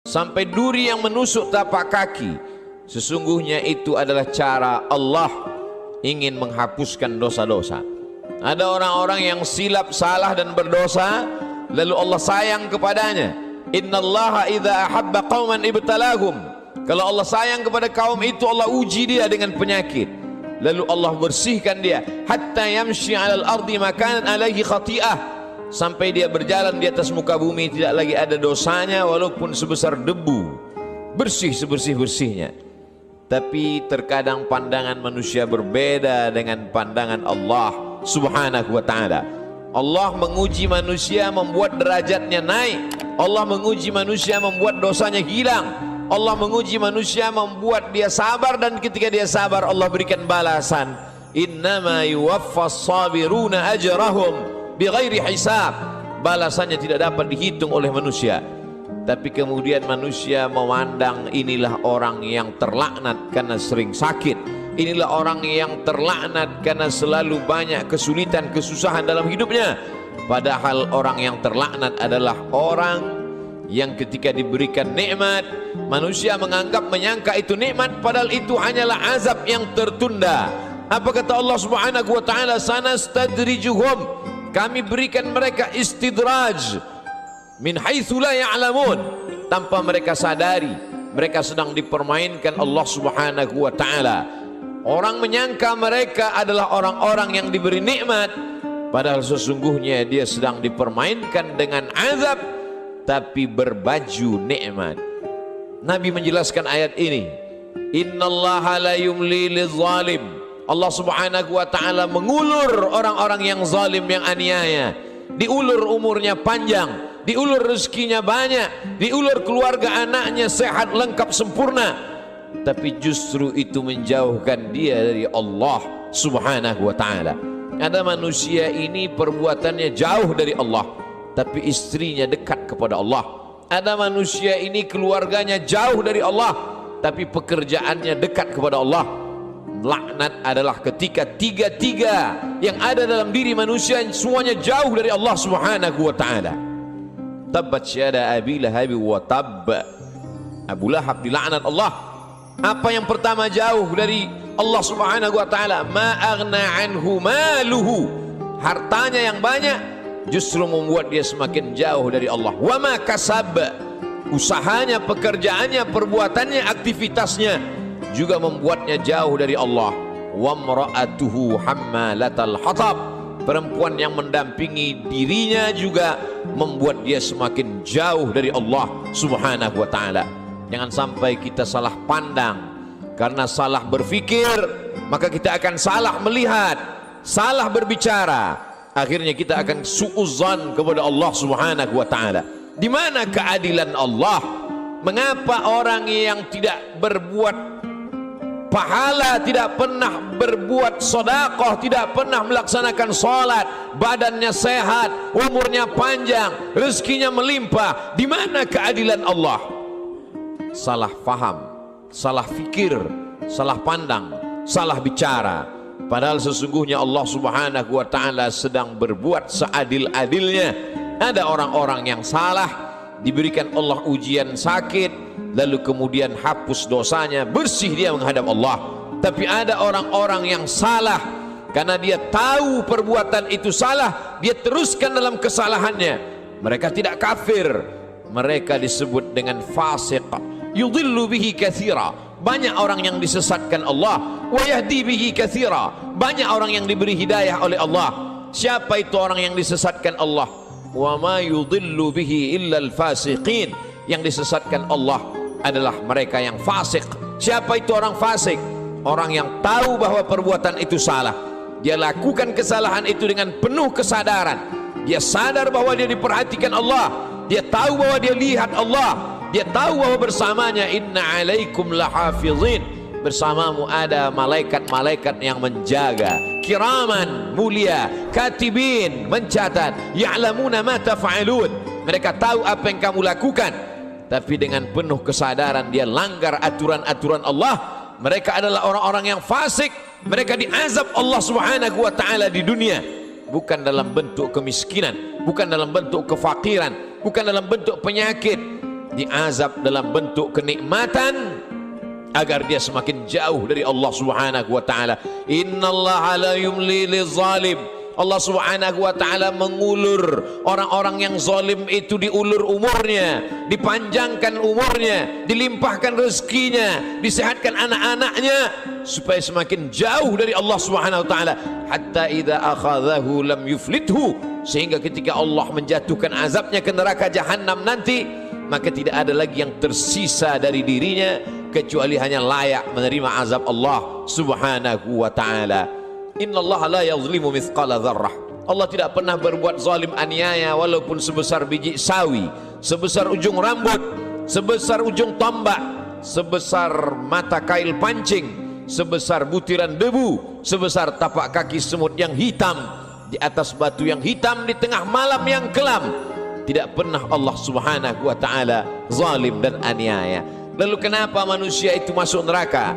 sampai duri yang menusuk tapak kaki, sesungguhnya itu adalah cara Allah ingin menghapuskan dosa-dosa. Ada orang-orang yang silap, salah dan berdosa, lalu Allah sayang kepadanya. Innallaha idza ahabba qauman ibtalahum. Kalau Allah sayang kepada kaum itu, Allah uji dia dengan penyakit, lalu Allah bersihkan dia hatta yamshi 'alal ardi makanan alaihi khati'ah, sampai dia berjalan di atas muka bumi tidak lagi ada dosanya walaupun sebesar debu, bersih sebersih-bersihnya. Tapi terkadang pandangan manusia berbeda dengan pandangan Allah Subhanahu wa ta'ala. Allah menguji manusia membuat derajatnya naik. Allah menguji manusia membuat dosanya hilang. Allah menguji manusia membuat dia sabar, dan ketika dia sabar Allah berikan balasan. Innama yuwaffas sabiruna ajrahum bighairi hisab. Balasannya tidak dapat dihitung oleh manusia. Tapi kemudian manusia memandang inilah orang yang terlaknat karena sering sakit, inilah orang yang terlaknat karena selalu banyak kesulitan, kesusahan dalam hidupnya. Padahal orang yang terlaknat adalah orang yang ketika diberikan nikmat, manusia menganggap, menyangka itu nikmat, padahal itu hanyalah azab yang tertunda. Apa kata Allah Subhanahu wa ta'ala? Sanastadrijuhum, kami berikan mereka istidraj min haitsu la ya'lamun, tanpa mereka sadari mereka sedang dipermainkan Allah Subhanahu wa ta'ala. Orang menyangka mereka adalah orang-orang yang diberi nikmat, padahal sesungguhnya dia sedang dipermainkan dengan azab tapi berbaju nikmat. Nabi menjelaskan ayat ini, innallaha la yumli lizalim. Allah Subhanahu wa ta'ala mengulur orang-orang yang zalim, yang aniaya. Diulur umurnya panjang, diulur rezekinya banyak, diulur keluarga anaknya sehat, lengkap, sempurna, tapi justru itu menjauhkan dia dari Allah Subhanahu wa ta'ala. Ada manusia ini perbuatannya jauh dari Allah, tapi istrinya dekat kepada Allah. Ada manusia ini keluarganya jauh dari Allah, tapi pekerjaannya dekat kepada Allah. Laknat adalah ketika tiga-tiga yang ada dalam diri manusia semuanya jauh dari Allah Subhanahu wa ta'ala. Tabbat syada Abi Lahab wa tabb. Abu Lahab dilaknat Allah. Apa yang pertama jauh dari Allah Subhanahu wa ta'ala? Ma aghna anhu maluhu. Hartanya yang banyak justru membuat dia semakin jauh dari Allah. Wa ma kasab. Usahanya, pekerjaannya, perbuatannya, aktivitasnya juga membuatnya jauh dari Allah. Wa mra'atuhu hammalatal hatab. Perempuan yang mendampingi dirinya juga membuat dia semakin jauh dari Allah Subhanahu wa ta'ala. Jangan sampai kita salah pandang. Karena salah berfikir, maka kita akan salah melihat, salah berbicara. Akhirnya kita akan su'uzzan kepada Allah Subhanahu wa ta'ala. Di mana keadilan Allah? Mengapa orang yang tidak berbuat pahala, tidak pernah berbuat sedekah, tidak pernah melaksanakan salat, badannya sehat, umurnya panjang, rezekinya melimpah? Di mana keadilan Allah? Salah faham, salah fikir, salah pandang, salah bicara. Padahal sesungguhnya Allah Subhanahu wa ta'ala sedang berbuat seadil-adilnya. Ada orang-orang yang salah, diberikan Allah ujian sakit, lalu kemudian hapus dosanya, bersih dia menghadap Allah. Tapi ada orang-orang yang salah, karena dia tahu perbuatan itu salah, dia teruskan dalam kesalahannya. Mereka tidak kafir, mereka disebut dengan fasik. Yudhillu bihi katsira. Banyak orang yang disesatkan Allah. Wa yahdi bihi katsira. Banyak orang yang diberi hidayah oleh Allah. Siapa itu orang yang disesatkan Allah? Wa ma yudhillu bihi illa al-fasiqin. Yang disesatkan Allah adalah mereka yang fasik. Siapa itu orang fasik? Orang yang tahu bahwa perbuatan itu salah, dia lakukan kesalahan itu dengan penuh kesadaran. Dia sadar bahwa dia diperhatikan Allah, dia tahu bahwa dia lihat Allah, dia tahu bahwa bersamanya inna alaikum lahafizin, bersamamu ada malaikat-malaikat yang menjaga, kiraman, mulia, katibin, mencatat, ya'lamuna ma taf'alun. Mereka tahu apa yang kamu lakukan. Tapi dengan penuh kesadaran dia langgar aturan-aturan Allah. Mereka adalah orang-orang yang fasik. Mereka diazab Allah Subhanahu wa ta'ala di dunia, bukan dalam bentuk kemiskinan, bukan dalam bentuk kefakiran, bukan dalam bentuk penyakit, diazab dalam bentuk kenikmatan agar dia semakin jauh dari Allah Subhanahu wa taala. Innallaha la yumli lizalim. Allah Subhanahu wa taala mengulur orang-orang yang zalim itu, diulur umurnya, dipanjangkan umurnya, dilimpahkan rezekinya, disehatkan anak-anaknya supaya semakin jauh dari Allah Subhanahu wa taala. Hatta idza akhadhahu lam yuflithu, sehingga ketika Allah menjatuhkan azabnya ke neraka jahanam nanti, maka tidak ada lagi yang tersisa dari dirinya kecuali hanya layak menerima azab Allah Subhanahu wa taala. Innallaha la yazlimu mithqala dzarrah. Allah tidak pernah berbuat zalim aniaya walaupun sebesar biji sawi, sebesar ujung rambut, sebesar ujung tombak, sebesar mata kail pancing, sebesar butiran debu, sebesar tapak kaki semut yang hitam di atas batu yang hitam di tengah malam yang kelam. Tidak pernah Allah Subhanahu wa taala zalim dan aniaya. Lalu kenapa manusia itu masuk neraka?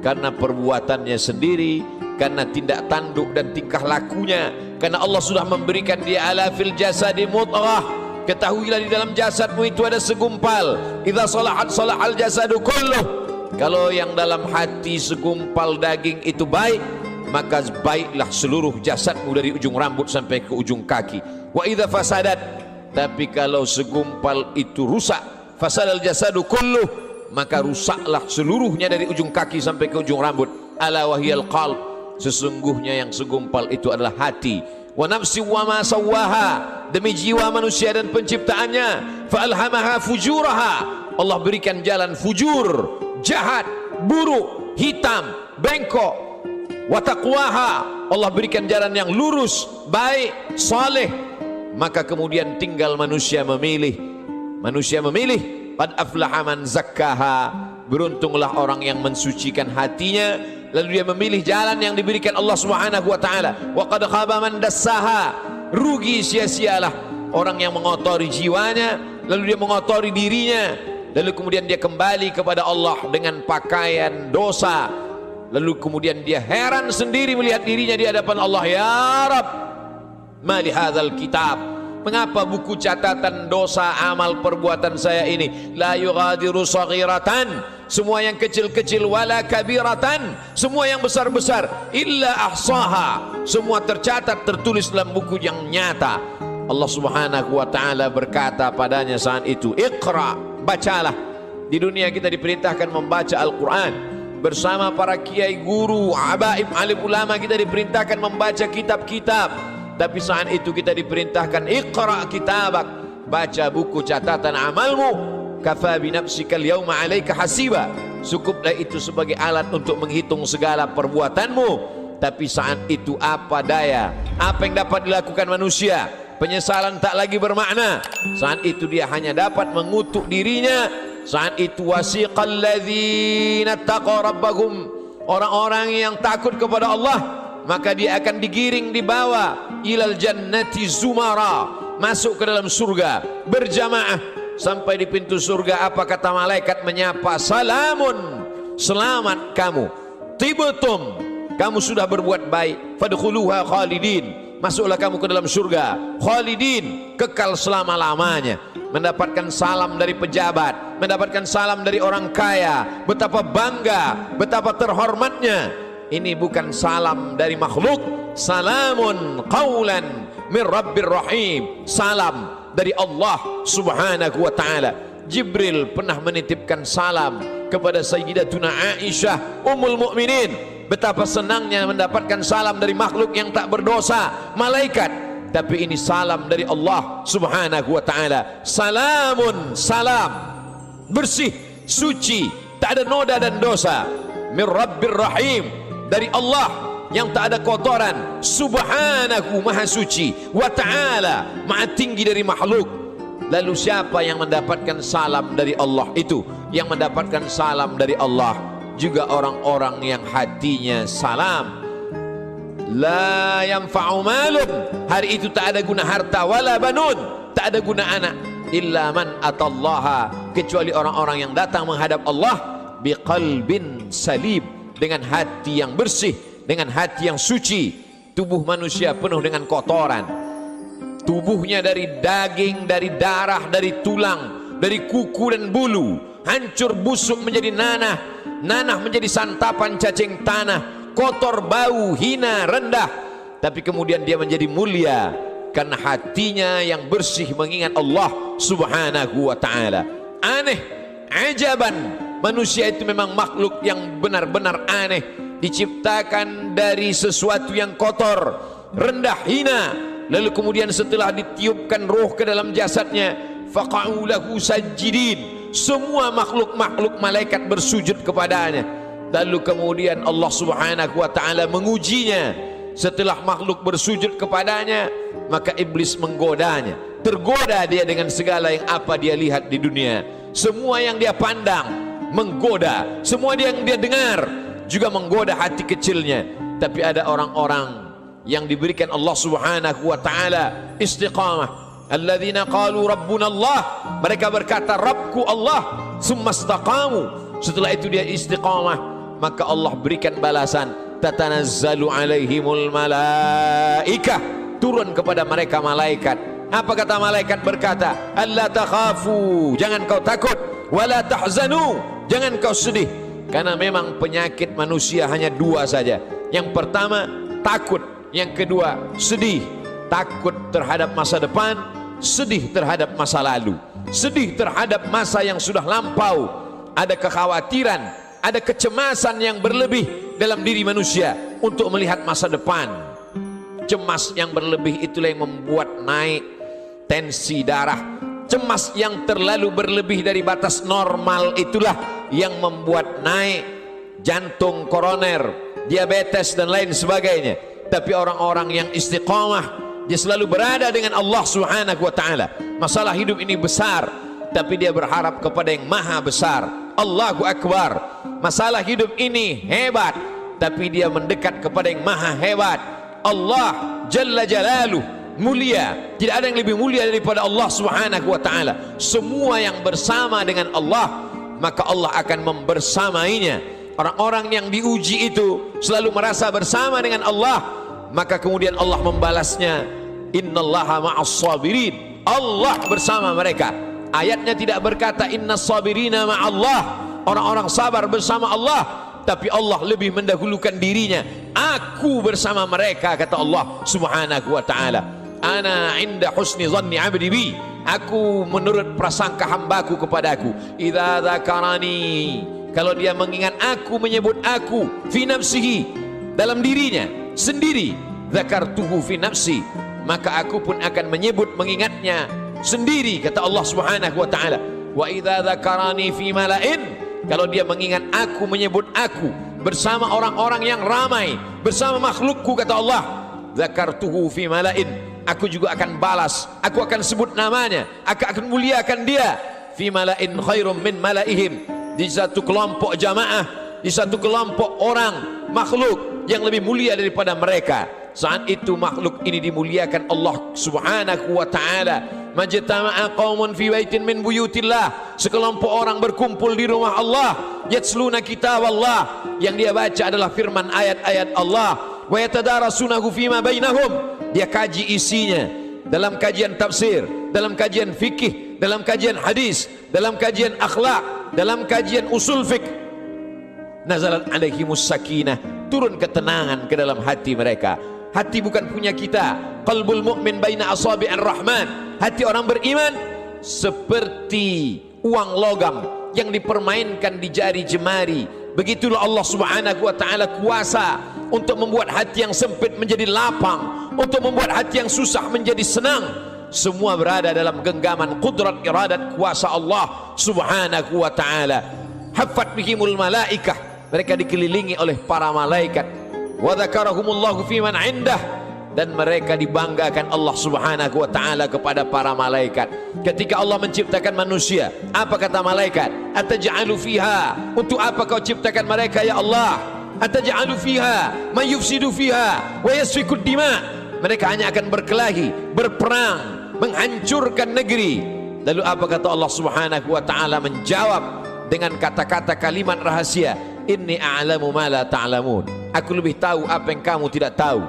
Karena perbuatannya sendiri, karena tindak tanduk dan tingkah lakunya. Karena Allah sudah memberikan dia ala fil jasadi mudghah. Ketahuilah di dalam jasadmu itu ada segumpal. Idza salahat salahal jasadu kulluh. Kalau yang dalam hati segumpal daging itu baik, maka baiklah seluruh jasadmu dari ujung rambut sampai ke ujung kaki. Wa idza fasadat, tapi kalau segumpal itu rusak, fasadal jasadu kulluh, maka rusaklah seluruhnya dari ujung kaki sampai ke ujung rambut. Ala wahiyal qalb, sesungguhnya yang segumpal itu adalah hati. Wa nafsi wa ma sawwaha, demi jiwa manusia dan penciptaannya. Fa alhamaha fujuraha, Allah berikan jalan fujur, jahat, buruk, hitam, bengkok. Wa taqwaha, Allah berikan jalan yang lurus, baik, saleh. Maka kemudian tinggal manusia memilih. Manusia memilih. Qad aflaha man zakkaha, beruntunglah orang yang mensucikan hatinya, lalu dia memilih jalan yang diberikan Allah Subhanahu wa taala. Wa qad khaba man dassaha, rugi sia-sialah orang yang mengotori jiwanya, lalu dia mengotori dirinya, lalu kemudian dia kembali kepada Allah dengan pakaian dosa, lalu kemudian dia heran sendiri melihat dirinya di hadapan Allah. Ya Rabb, ma li hadzal kitab, mengapa buku catatan dosa amal perbuatan saya ini la yughadiru saghiratan, semua yang kecil-kecil, wala kabiratan, semua yang besar-besar, illa ahsaha, semua tercatat tertulis dalam buku yang nyata. Allah Subhanahu wa taala berkata padanya saat itu, Iqra, bacalah. Di dunia kita diperintahkan membaca Al-Quran bersama para kiai, guru, abaib, alim ulama. Kita diperintahkan membaca kitab-kitab. Tapi saat itu kita diperintahkan Iqra kitabak, baca buku catatan amalmu. Kafa bi nafsika al-yawma 'alaika hasiba, cukuplah itu sebagai alat untuk menghitung segala perbuatanmu. Tapi saat itu apa daya, apa yang dapat dilakukan manusia? Penyesalan tak lagi bermakna. Saat itu dia hanya dapat mengutuk dirinya. Saat itu wasiqal ladzina taqaw rabbahum, orang-orang yang takut kepada Allah, maka dia akan digiring, dibawa ilal jannati zumara, masuk ke dalam surga berjamaah. Sampai di pintu surga, apa kata malaikat menyapa? Salamun, selamat kamu, tibtum, kamu sudah berbuat baik, fadkhuluha khalidin, masuklah kamu ke dalam surga khalidin, kekal selama-lamanya. Mendapatkan salam dari pejabat, mendapatkan salam dari orang kaya, betapa bangga, betapa terhormatnya. Ini bukan salam dari makhluk. Salamun qawlan min rabbir rahim, salam dari Allah Subhanahu wa taala. Jibril pernah menitipkan salam kepada Sayyidatuna Aisyah Ummul Mukminin. Betapa senangnya mendapatkan salam dari makhluk yang tak berdosa, malaikat. Tapi ini salam dari Allah Subhanahu wa taala. Salamun, salam, bersih, suci, tak ada noda dan dosa. Min rabbir rahim, dari Allah yang tak ada kotoran, subhanahu, maha suci, wa ta'ala, maha tinggi dari makhluk. Lalu siapa yang mendapatkan salam dari Allah itu? Yang mendapatkan salam dari Allah juga orang-orang yang hatinya salam. La yanfa'u malun, hari itu tak ada guna harta, wala banun, tak ada guna anak, illa man atallaha, kecuali orang-orang yang datang menghadap Allah biqalbin salim, dengan hati yang bersih, dengan hati yang suci. Tubuh manusia penuh dengan kotoran. Tubuhnya dari daging, dari darah, dari tulang, dari kuku dan bulu, hancur busuk menjadi nanah, nanah menjadi santapan cacing tanah, kotor, bau, hina, rendah. Tapi kemudian dia menjadi mulia karena hatinya yang bersih mengingat Allah subhanahu wa ta'ala. Aneh, ajaban, manusia itu memang makhluk yang benar-benar aneh, diciptakan dari sesuatu yang kotor, rendah, hina. Lalu kemudian setelah ditiupkan roh ke dalam jasadnya, faqa'u lahu sajidin, semua makhluk-makhluk malaikat bersujud kepadanya. Lalu kemudian Allah subhanahu wa ta'ala mengujinya. Setelah makhluk bersujud kepadanya, maka iblis menggodanya. Tergoda dia dengan segala yang apa dia lihat di dunia. Semua yang dia pandang menggoda, semua yang dia dengar juga menggoda hati kecilnya. Tapi ada orang-orang yang diberikan Allah subhanahu wa ta'ala istiqamah. Alladzina qalu rabbuna Allah, mereka berkata Rabbku Allah, summa istaqamu, setelah itu dia istiqamah, maka Allah berikan balasan. Tatanazzalu alaihimul malaikah, turun kepada mereka malaikat. Apa kata malaikat? Berkata, alla takhafu, jangan kau takut, wala tahzanu, jangan kau sedih. Karena memang penyakit manusia hanya dua saja. Yang pertama takut, yang kedua sedih. Takut terhadap masa depan, sedih terhadap masa lalu, sedih terhadap masa yang sudah lampau. Ada kekhawatiran, ada kecemasan yang berlebih dalam diri manusia untuk melihat masa depan. Cemas yang berlebih itulah yang membuat naik tensi darah. Cemas yang terlalu berlebih dari batas normal itulah yang membuat naik jantung koroner, diabetes dan lain sebagainya. Tapi orang-orang yang istiqamah, dia selalu berada dengan Allah subhanahu wa ta'ala. Masalah hidup ini besar, tapi dia berharap kepada yang maha besar. Allahu Akbar. Masalah hidup ini hebat, tapi dia mendekat kepada yang maha hebat. Allah Jalla Jalaluh, mulia. Tidak ada yang lebih mulia daripada Allah subhanahu wa ta'ala. Semua yang bersama dengan Allah, maka Allah akan membersamainya. Orang-orang yang diuji itu selalu merasa bersama dengan Allah, maka kemudian Allah membalasnya, innallaha ma'as sabirin, Allah bersama mereka. Ayatnya tidak berkata innas sabirina ma'allah, orang-orang sabar bersama Allah, tapi Allah lebih mendahulukan dirinya. Aku bersama mereka, kata Allah subhanahu wa ta'ala. Ana inda husni zanni abdi bi, aku menurut prasangka hambaku kepadaku. Idza dzakarani, kalau dia mengingat aku, menyebut aku, fi nafsihi, dalam dirinya sendiri, dzakartuhu fi nafsi, maka aku pun akan menyebut, mengingatnya sendiri, kata Allah subhanahu wa ta'ala. Wa idza dzakarani fi mala'in, kalau dia mengingat aku, menyebut aku bersama orang-orang yang ramai, bersama makhlukku, kata Allah, dzakartuhu fi mala'in, aku juga akan balas, aku akan sebut namanya, aku akan muliakan dia, fi mala'in khairum min mala'ihim, di satu kelompok jamaah, di satu kelompok orang makhluk yang lebih mulia daripada mereka. Saat itu makhluk ini dimuliakan Allah subhanahu wa ta'ala. Majtama'a qaumun fi baitin min buyutillah, sekelompok orang berkumpul di rumah Allah, yatsluna kitab Allah, yang dia baca adalah firman ayat-ayat Allah, wa yatadarasunahu fima bainahum, dia kaji isinya dalam kajian tafsir, dalam kajian fikih, dalam kajian hadis, dalam kajian akhlak, dalam kajian usul fiqh. Nazalat alaihimus sakinah, turun ketenangan ke dalam hati mereka. Hati bukan punya kita. Qalbul mu'min baina asabi'ir rahman, hati orang beriman seperti uang logam yang dipermainkan di jari jemari. Begitulah Allah subhanahu wa ta'ala kuasa untuk membuat hati yang sempit menjadi lapang, untuk membuat hati yang susah menjadi senang. Semua berada dalam genggaman kudrat iradat kuasa Allah subhanahu wa ta'ala. Haffat bihimul malaikah, mereka dikelilingi oleh para malaikat. Wa dzakarahumullahu fi man indah, dan mereka dibanggakan Allah subhanahu wa ta'ala kepada para malaikat. Ketika Allah menciptakan manusia, apa kata malaikat? Ataj'alu fiha, untuk apa kau ciptakan mereka ya Allah? Ataj'alu fiha man yufsidu fiha wa yasfiku dima, mereka hanya akan berkelahi, berperang, menghancurkan negeri. Lalu apa kata Allah subhanahu wa ta'ala? Menjawab dengan kata-kata kalimat rahasia, inni a'lamu ma la ta'lamun, aku lebih tahu apa yang kamu tidak tahu.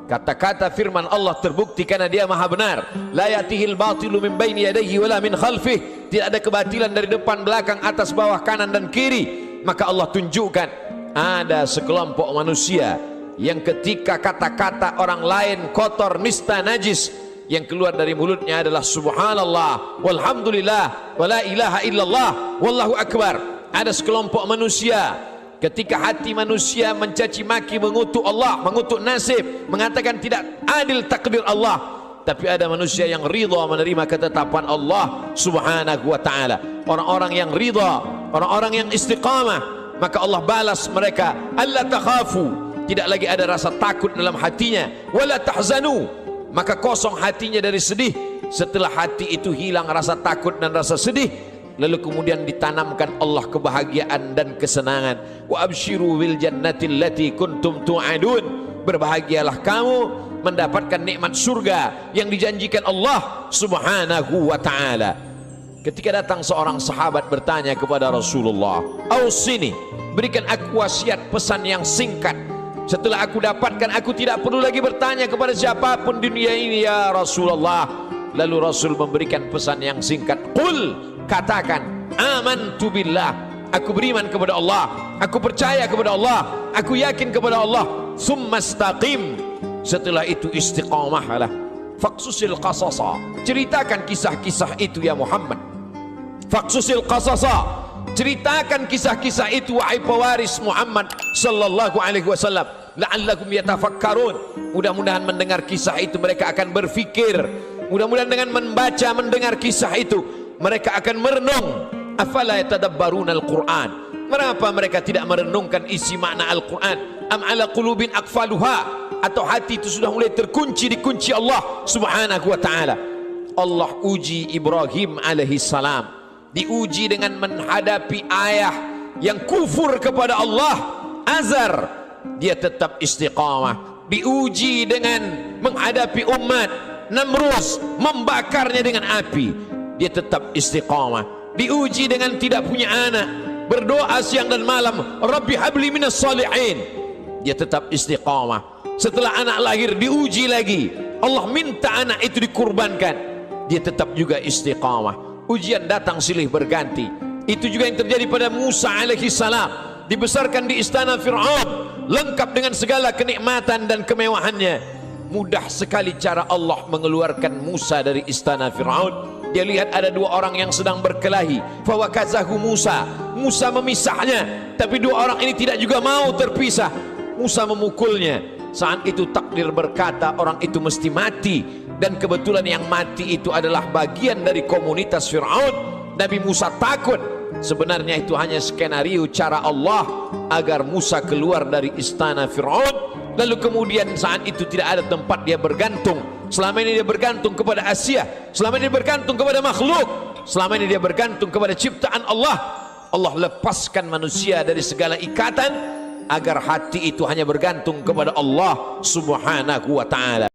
Kata-kata firman Allah terbukti karena dia maha benar. La ya'tihil batilu min baini yadayhi wala min khalfih, tidak ada kebatilan dari depan, belakang, atas, bawah, kanan dan kiri. Maka Allah tunjukkan ada sekelompok manusia yang ketika kata-kata orang lain kotor, nista, najis, yang keluar dari mulutnya adalah subhanallah, walhamdulillah, wala ilaha illallah, wallahu akbar. Ada sekelompok manusia ketika hati manusia mencaci maki, mengutuk Allah, mengutuk nasib, mengatakan tidak adil takdir Allah, tapi ada manusia yang ridha menerima ketetapan Allah subhanahu wa ta'ala. Orang-orang yang ridha, orang-orang yang istiqamah, maka Allah balas mereka, alla takhafu, tidak lagi ada rasa takut dalam hatinya, wala tahzanu, maka kosong hatinya dari sedih. Setelah hati itu hilang rasa takut dan rasa sedih, lalu kemudian ditanamkan Allah kebahagiaan dan kesenangan. Wa absyiru bil jannati allati kuntum tu'adun, berbahagialah kamu mendapatkan nikmat surga yang dijanjikan Allah subhanahu wa ta'ala. Ketika datang seorang sahabat bertanya kepada Rasulullah, ausini, berikan aku wasiat pesan yang singkat, setelah aku dapatkan aku tidak perlu lagi bertanya kepada siapapun di dunia ini ya Rasulullah. Lalu Rasul memberikan pesan yang singkat, qul, katakan, amantu billah, aku beriman kepada Allah, aku percaya kepada Allah, aku yakin kepada Allah, summa istaqim, setelah itu istiqamahlah, faqsusil qasasa, ceritakan kisah-kisah itu ya Muhammad, faqsusil qasasa, ceritakan kisah-kisah itu wahai pewaris Muhammad sallallahu alaihi wasallam, la'allakum yatafakkarun, mudah-mudahan mendengar kisah itu mereka akan berfikir, mudah-mudahan dengan membaca mendengar kisah itu mereka akan merenung. Afala yatadabbaruna al-Quran, mengapa mereka tidak merenungkan isi makna Al-Quran? Am ala qulubin aqfaluha, atau hati itu sudah mulai terkunci di kunci Allah subhanahu wa ta'ala. Allah uji Ibrahim alaihi salam, diuji dengan menghadapi ayah yang kufur kepada Allah, Azar, dia tetap istiqamah. Diuji dengan menghadapi umat Namrus, membakarnya dengan api, dia tetap istiqamah. Diuji dengan tidak punya anak, berdoa siang dan malam, Rabbi habli minas salihin, dia tetap istiqamah. Setelah anak lahir diuji lagi, Allah minta anak itu dikurbankan, dia tetap juga istiqamah. Ujian datang silih berganti. Itu juga yang terjadi pada Musa alaihi salam, dibesarkan di istana Fir'aun, lengkap dengan segala kenikmatan dan kemewahannya. Mudah sekali cara Allah mengeluarkan Musa dari istana Fir'aun. Dia lihat ada dua orang yang sedang berkelahi, fawakazahu Musa, Musa memisahnya, tapi dua orang ini tidak juga mau terpisah. Musa memukulnya. Saat itu takdir berkata orang itu mesti mati, dan kebetulan yang mati itu adalah bagian dari komunitas Fir'aun. Nabi Musa takut. Sebenarnya itu hanya skenario cara Allah agar Musa keluar dari istana Fir'aun. Lalu kemudian saat itu tidak ada tempat dia bergantung. Selama ini dia bergantung kepada Asia, selama ini dia bergantung kepada makhluk, selama ini dia bergantung kepada ciptaan Allah. Allah lepaskan manusia dari segala ikatan agar hati itu hanya bergantung kepada Allah subhanahu wa ta'ala.